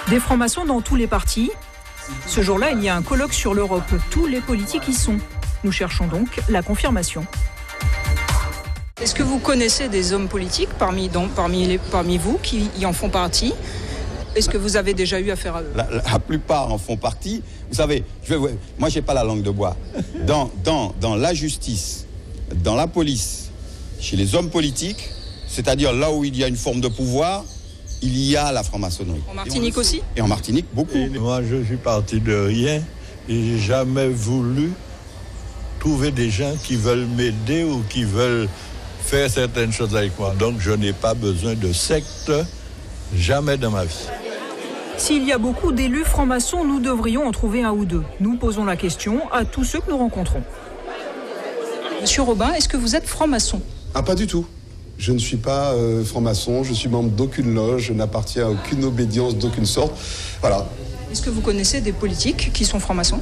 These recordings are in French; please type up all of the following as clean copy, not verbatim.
Des francs-maçons dans tous les partis. Ce jour-là, il y a un colloque sur l'Europe. Tous les politiques y sont. Nous cherchons donc la confirmation. Est-ce que vous connaissez des hommes politiques parmi vous qui y en font partie ? Est-ce que vous avez déjà eu affaire à eux ? La plupart en font partie. Vous savez, moi, j'ai pas la langue de bois. Dans la justice, dans la police, chez les hommes politiques, c'est-à-dire là où il y a une forme de pouvoir, il y a la franc-maçonnerie. En Martinique aussi ? Et en Martinique, beaucoup. Et moi, je suis parti de rien et j'ai jamais voulu trouver des gens qui veulent m'aider ou qui veulent faire certaines choses avec moi. Donc, je n'ai pas besoin de secte, jamais dans ma vie. S'il y a beaucoup d'élus francs-maçons, nous devrions en trouver un ou deux. Nous posons la question à tous ceux que nous rencontrons. Monsieur Robin, est-ce que vous êtes franc-maçon ? Ah, pas du tout. Je ne suis pas franc-maçon, je suis membre d'aucune loge, je n'appartiens à aucune obédience d'aucune sorte. Voilà. Est-ce que vous connaissez des politiques qui sont francs-maçons ?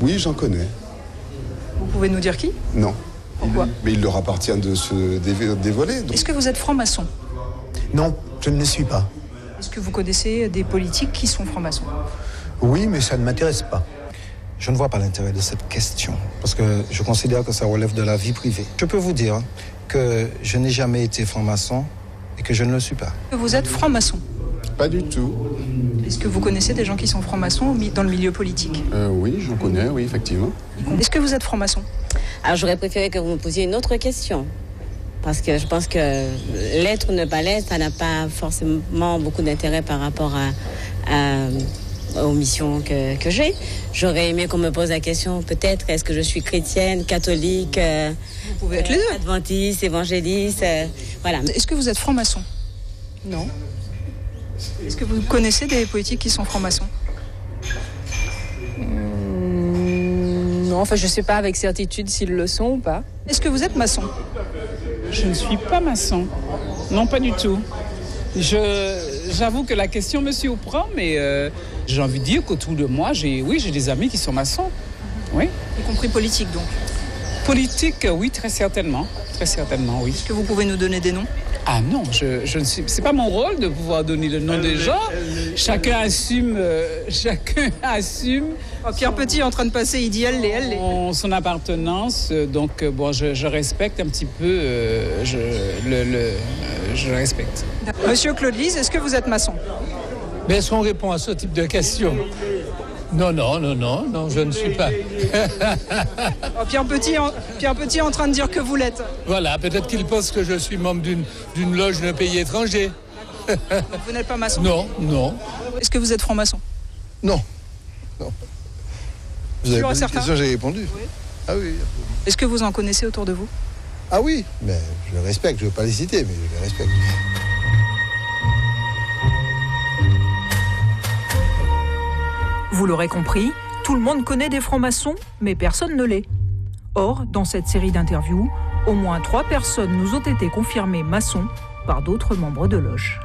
Oui, j'en connais. Vous pouvez nous dire qui ? Non. Pourquoi ? Mais il leur appartient de se dévoiler. Donc. Est-ce que vous êtes franc-maçon ? Non, je ne le suis pas. Est-ce que vous connaissez des politiques qui sont francs-maçons ? Oui, mais ça ne m'intéresse pas. Je ne vois pas l'intérêt de cette question, parce que je considère que ça relève de la vie privée. Je peux vous dire que je n'ai jamais été franc-maçon et que je ne le suis pas. Vous êtes franc-maçon ? Pas du tout. Est-ce que vous connaissez des gens qui sont francs-maçons dans le milieu politique ? Oui, j'en connais, oui, effectivement. Est-ce que vous êtes franc-maçon ? Alors j'aurais préféré que vous me posiez une autre question. Parce que je pense que l'être ou ne pas l'être, ça n'a pas forcément beaucoup d'intérêt par rapport aux missions que j'ai. J'aurais aimé qu'on me pose la question, peut-être, est-ce que je suis chrétienne, catholique, vous pouvez être les deux. Adventiste, évangéliste, voilà. Est-ce que vous êtes franc-maçon ? Non. Est-ce que vous connaissez des politiques qui sont francs-maçons ? Non, enfin je ne sais pas avec certitude s'ils le sont ou pas. Est-ce que vous êtes maçon ? Je ne suis pas maçon. Non, pas du tout. J'avoue que la question me surprend, mais j'ai envie de dire qu'autour de moi, j'ai des amis qui sont maçons. Oui. Y compris politique, donc ? Politique, oui, très certainement. Très certainement, oui. Est-ce que vous pouvez nous donner des noms ? Ah non, je ne suis. C'est pas mon rôle de pouvoir donner le nom des gens. Chacun assume. Pierre Petit est en train de passer, il dit elle et elle. Son appartenance. Donc bon, je respecte un petit peu. Je respecte. Monsieur Claude Lise, est-ce que vous êtes maçon ? Mais est-ce qu'on répond à ce type de questions ? Non, je ne suis pas. Pierre Petit est en train de dire que vous l'êtes. Voilà, peut-être qu'il pense que je suis membre d'une loge d'un pays étranger. Donc vous n'êtes pas maçon ? Non. Est-ce que vous êtes franc-maçon ? Non. Vous avez posé une certain ? question, j'ai répondu. Oui. Ah oui. Est-ce que vous en connaissez autour de vous ? Ah oui, mais je le respecte, je ne veux pas les citer, mais je les respecte. Vous l'aurez compris, tout le monde connaît des francs-maçons, mais personne ne l'est. Or, dans cette série d'interviews, au moins 3 personnes nous ont été confirmées maçons par d'autres membres de loge.